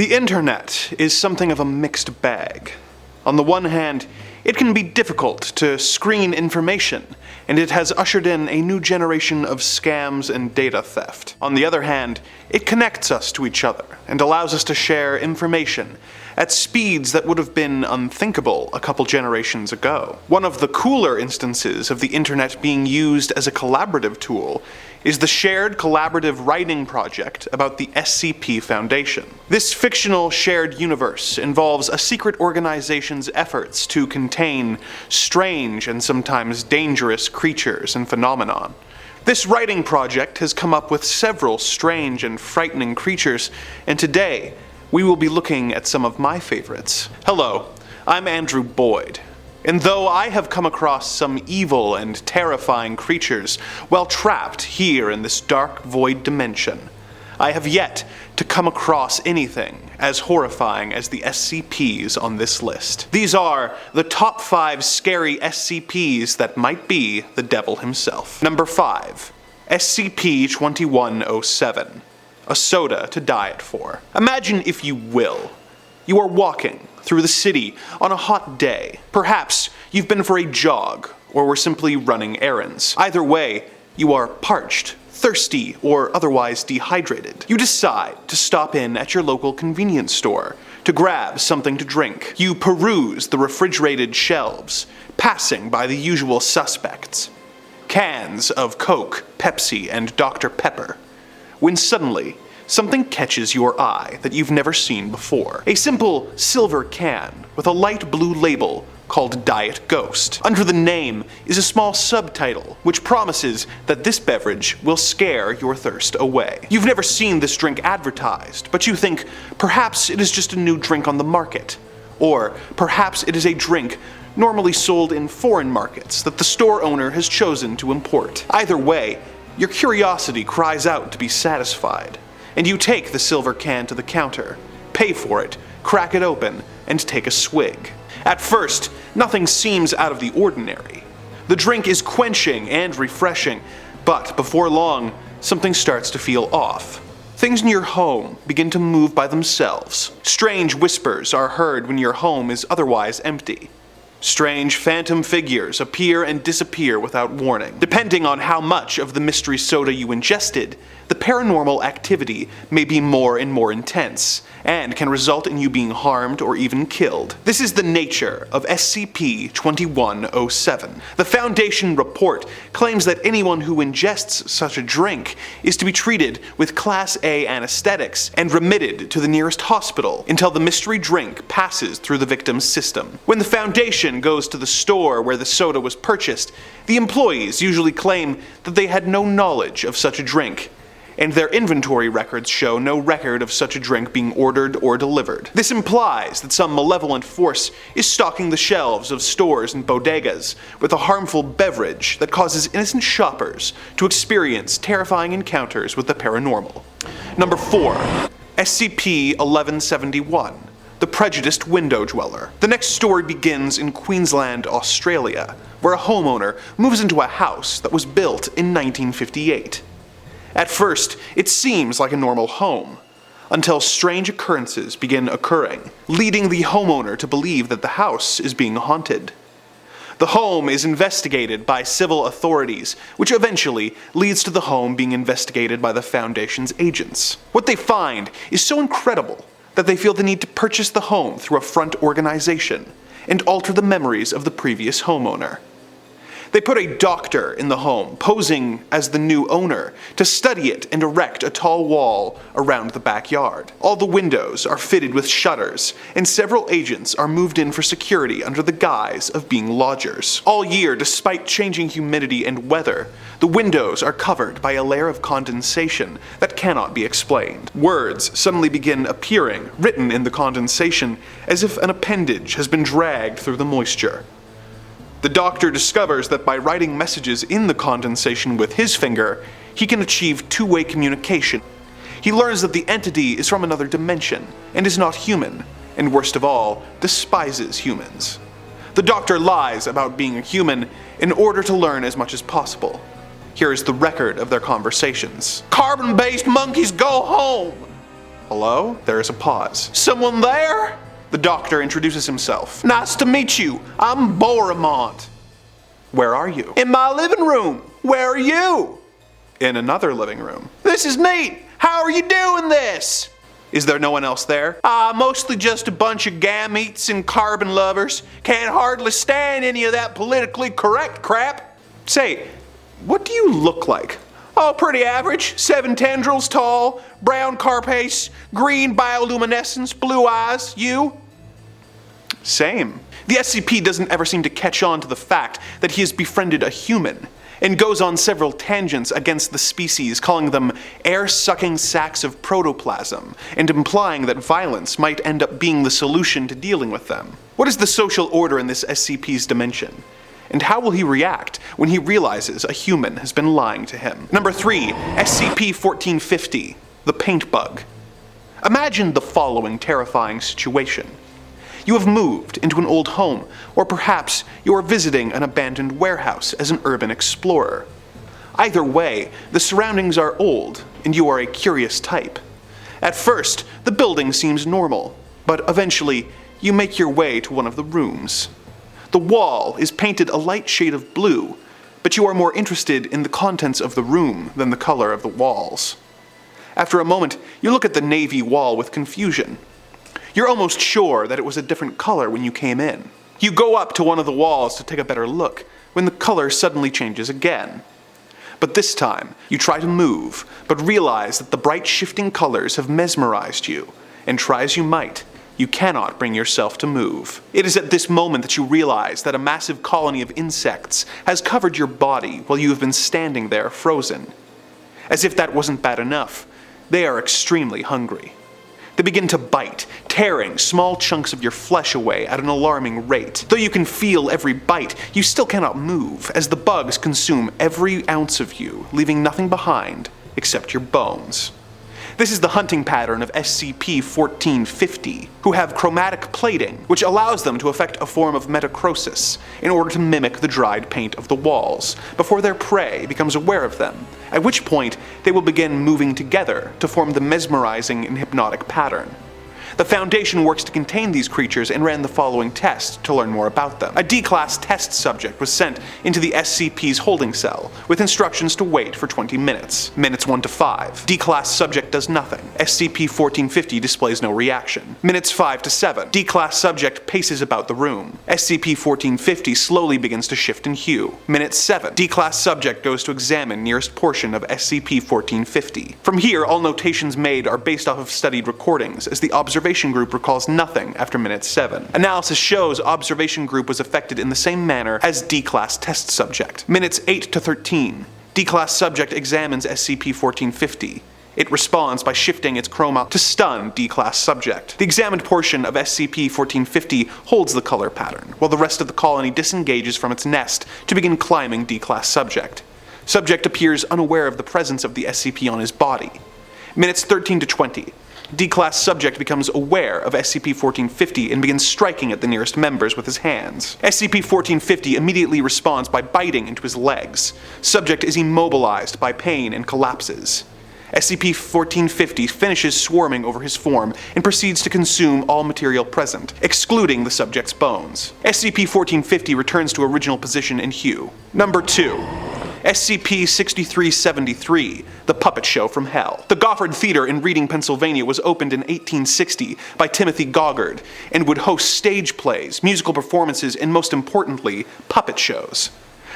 The internet is something of a mixed bag. On the one hand, it can be difficult to screen information, and it has ushered in a new generation of scams and data theft. On the other hand, it connects us to each other and allows us to share information at speeds that would have been unthinkable a couple generations ago. One of the cooler instances of the internet being used as a collaborative tool is the shared collaborative writing project about the SCP Foundation. This fictional shared universe involves a secret organization's efforts to contain strange and sometimes dangerous creatures and phenomenon. This writing project has come up with several strange and frightening creatures, and today we will be looking at some of my favorites. Hello, I'm Andrew Boyd, and though I have come across some evil and terrifying creatures while trapped here in this dark void dimension, I have yet to come across anything as horrifying as the SCPs on this list. These are the top 5 scary SCPs that might be the devil himself. Number 5. SCP-2107. A soda to diet for. Imagine, if you will, you are walking through the city on a hot day. Perhaps you've been for a jog, or were simply running errands. Either way, you are parched, thirsty, or otherwise dehydrated. You decide to stop in at your local convenience store to grab something to drink. You peruse the refrigerated shelves, passing by the usual suspects: cans of Coke, Pepsi, and Dr. Pepper. When suddenly, something catches your eye that you've never seen before. A simple silver can with a light blue label called Diet Ghost. Under the name is a small subtitle which promises that this beverage will scare your thirst away. You've never seen this drink advertised, but you think perhaps it is just a new drink on the market. Or perhaps it is a drink normally sold in foreign markets that the store owner has chosen to import. Either way, your curiosity cries out to be satisfied, and you take the silver can to the counter, pay for it, crack it open, and take a swig. At first, nothing seems out of the ordinary. The drink is quenching and refreshing, but before long, something starts to feel off. Things in your home begin to move by themselves. Strange whispers are heard when your home is otherwise empty. Strange phantom figures appear and disappear without warning. Depending on how much of the mystery soda you ingested, the paranormal activity may be more and more intense, and can result in you being harmed or even killed. This is the nature of SCP-2107. The Foundation report claims that anyone who ingests such a drink is to be treated with Class A anesthetics and remitted to the nearest hospital until the mystery drink passes through the victim's system. When the Foundation goes to the store where the soda was purchased, the employees usually claim that they had no knowledge of such a drink, and their inventory records show no record of such a drink being ordered or delivered. This implies that some malevolent force is stocking the shelves of stores and bodegas with a harmful beverage that causes innocent shoppers to experience terrifying encounters with the paranormal. Number 4. SCP-1171. The Prejudiced Window Dweller. The next story begins in Queensland, Australia, where a homeowner moves into a house that was built in 1958. At first, it seems like a normal home, until strange occurrences begin occurring, leading the homeowner to believe that the house is being haunted. The home is investigated by civil authorities, which eventually leads to the home being investigated by the Foundation's agents. What they find is so incredible that they feel the need to purchase the home through a front organization and alter the memories of the previous homeowner. They put a doctor in the home, posing as the new owner, to study it and erect a tall wall around the backyard. All the windows are fitted with shutters, and several agents are moved in for security under the guise of being lodgers. All year, despite changing humidity and weather, the windows are covered by a layer of condensation that cannot be explained. Words suddenly begin appearing, written in the condensation, as if an appendage has been dragged through the moisture. The doctor discovers that by writing messages in the condensation with his finger, he can achieve two-way communication. He learns that the entity is from another dimension and is not human, and worst of all, despises humans. The doctor lies about being a human in order to learn as much as possible. Here is the record of their conversations. "Carbon-based monkeys, go home! Hello? There is a pause. Someone there? The doctor introduces himself. Nice to meet you. I'm Boramont. Where are you? In my living room. Where are you? In another living room. This is neat. How are you doing this? Is there no one else there? Mostly just a bunch of gametes and carbon lovers. Can't hardly stand any of that politically correct crap. Say, what do you look like? Oh, pretty average. 7 tendrils tall, brown carapace, green bioluminescence, blue eyes. You? Same. The SCP doesn't ever seem to catch on to the fact that he has befriended a human, and goes on several tangents against the species, calling them air-sucking sacks of protoplasm, and implying that violence might end up being the solution to dealing with them. What is the social order in this SCP's dimension? And how will he react when he realizes a human has been lying to him? Number 3, SCP-1450, the paint bug. Imagine the following terrifying situation. You have moved into an old home, or perhaps you are visiting an abandoned warehouse as an urban explorer. Either way, the surroundings are old, and you are a curious type. At first, the building seems normal, but eventually, you make your way to one of the rooms. The wall is painted a light shade of blue, but you are more interested in the contents of the room than the color of the walls. After a moment, you look at the navy wall with confusion. You're almost sure that it was a different color when you came in. You go up to one of the walls to take a better look, when the color suddenly changes again. But this time, you try to move, but realize that the bright shifting colors have mesmerized you, and try as you might, you cannot bring yourself to move. It is at this moment that you realize that a massive colony of insects has covered your body while you have been standing there frozen. As if that wasn't bad enough, they are extremely hungry. They begin to bite, tearing small chunks of your flesh away at an alarming rate. Though you can feel every bite, you still cannot move, as the bugs consume every ounce of you, leaving nothing behind except your bones. This is the hunting pattern of SCP-1450, who have chromatic plating, which allows them to affect a form of metacrosis in order to mimic the dried paint of the walls, before their prey becomes aware of them, at which point they will begin moving together to form the mesmerizing and hypnotic pattern. The Foundation works to contain these creatures and ran the following test to learn more about them. A D-Class test subject was sent into the SCP's holding cell, with instructions to wait for 20 minutes. Minutes 1 to 5. D-Class subject does nothing. SCP-1450 displays no reaction. Minutes 5 to 7. D-Class subject paces about the room. SCP-1450 slowly begins to shift in hue. Minute 7. D-Class subject goes to examine nearest portion of SCP-1450. From here, all notations made are based off of studied recordings, as the observation group recalls nothing after minute 7. Analysis shows observation group was affected in the same manner as D-Class test subject. Minutes 8 to 13. D-Class subject examines SCP-1450. It responds by shifting its chroma to stun D-Class subject. The examined portion of SCP-1450 holds the color pattern, while the rest of the colony disengages from its nest to begin climbing D-Class subject. Subject appears unaware of the presence of the SCP on his body. Minutes 13 to 20. D-Class subject becomes aware of SCP-1450 and begins striking at the nearest members with his hands. SCP-1450 immediately responds by biting into his legs. Subject is immobilized by pain and collapses. SCP-1450 finishes swarming over his form and proceeds to consume all material present, excluding the subject's bones. SCP-1450 returns to original position and hue. Number 2. SCP-6373, The Puppet Show from Hell. The Goffard Theater in Reading, Pennsylvania was opened in 1860 by Timothy Goggard and would host stage plays, musical performances, and most importantly, puppet shows.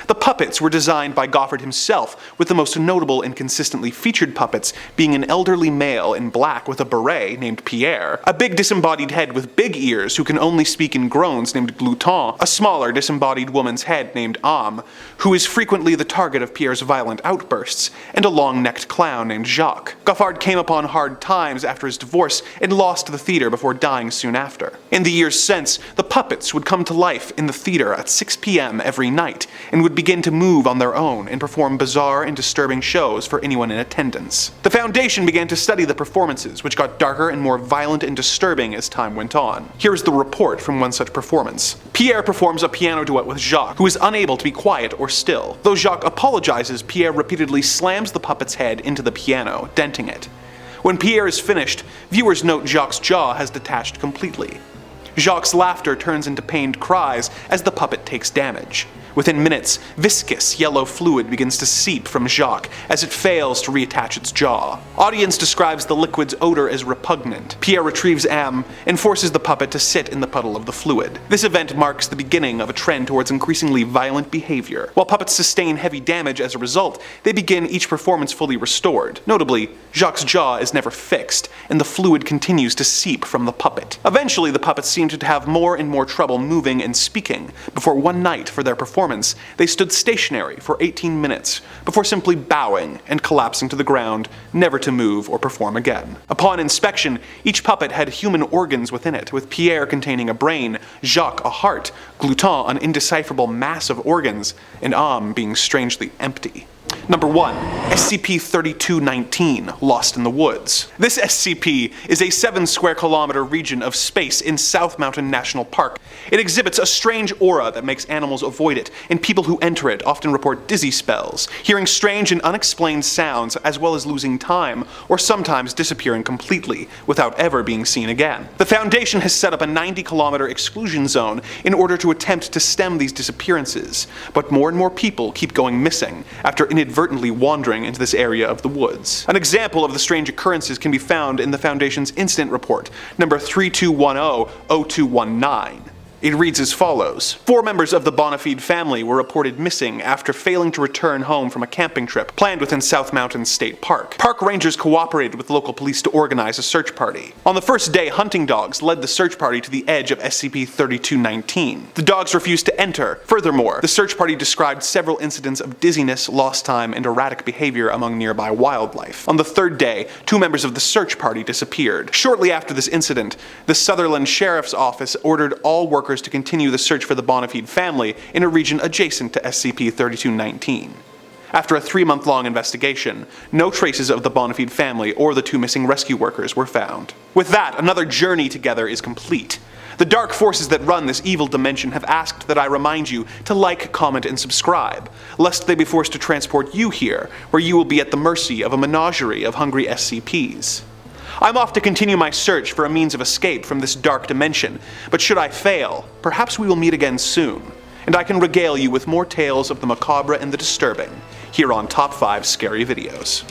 The puppets were designed by Goffard himself, with the most notable and consistently featured puppets being an elderly male in black with a beret named Pierre, a big disembodied head with big ears who can only speak in groans named Glouton, a smaller disembodied woman's head named Am, who is frequently the target of Pierre's violent outbursts, and a long-necked clown named Jacques. Goffard came upon hard times after his divorce and lost the theater before dying soon after. In the years since, the puppets would come to life in the theater at 6 p.m. every night, and would begin to move on their own and perform bizarre and disturbing shows for anyone in attendance. The Foundation began to study the performances, which got darker and more violent and disturbing as time went on. Here is the report from one such performance. Pierre performs a piano duet with Jacques, who is unable to be quiet or still. Though Jacques apologizes, Pierre repeatedly slams the puppet's head into the piano, denting it. When Pierre is finished, viewers note Jacques' jaw has detached completely. Jacques' laughter turns into pained cries as the puppet takes damage. Within minutes, viscous yellow fluid begins to seep from Jacques as it fails to reattach its jaw. Audience describes the liquid's odor as repugnant. Pierre retrieves Am and forces the puppet to sit in the puddle of the fluid. This event marks the beginning of a trend towards increasingly violent behavior. While puppets sustain heavy damage as a result, they begin each performance fully restored. Notably, Jacques' jaw is never fixed, and the fluid continues to seep from the puppet. Eventually, the puppets seem to have more and more trouble moving and speaking, before one night for their performance, they stood stationary for 18 minutes, before simply bowing and collapsing to the ground, never to move or perform again. Upon inspection, each puppet had human organs within it, with Pierre containing a brain, Jacques a heart, Glouton an indecipherable mass of organs, and Am being strangely empty. Number 1. SCP-3219, Lost in the Woods. This SCP is a 7 square kilometer region of space in South Mountain National Park. It exhibits a strange aura that makes animals avoid it, and people who enter it often report dizzy spells, hearing strange and unexplained sounds, as well as losing time, or sometimes disappearing completely, without ever being seen again. The Foundation has set up a 90-kilometer exclusion zone in order to attempt to stem these disappearances, but more and more people keep going missing after inadvertently wandering into this area of the woods. An example of the strange occurrences can be found in the Foundation's incident report, number 3210-0219. It reads as follows. 4 members of the Bonafide family were reported missing after failing to return home from a camping trip planned within South Mountain State Park. Park rangers cooperated with local police to organize a search party. On the first day, hunting dogs led the search party to the edge of SCP-3219. The dogs refused to enter. Furthermore, the search party described several incidents of dizziness, lost time, and erratic behavior among nearby wildlife. On the third day, 2 members of the search party disappeared. Shortly after this incident, the Sutherland Sheriff's Office ordered all workers to continue the search for the Bonafide family in a region adjacent to SCP-3219. After a 3-month-long investigation, no traces of the Bonafide family or the 2 missing rescue workers were found. With that, another journey together is complete. The dark forces that run this evil dimension have asked that I remind you to like, comment, and subscribe, lest they be forced to transport you here, where you will be at the mercy of a menagerie of hungry SCPs. I'm off to continue my search for a means of escape from this dark dimension, but should I fail, perhaps we will meet again soon, and I can regale you with more tales of the macabre and the disturbing, here on Top 5 Scary Videos.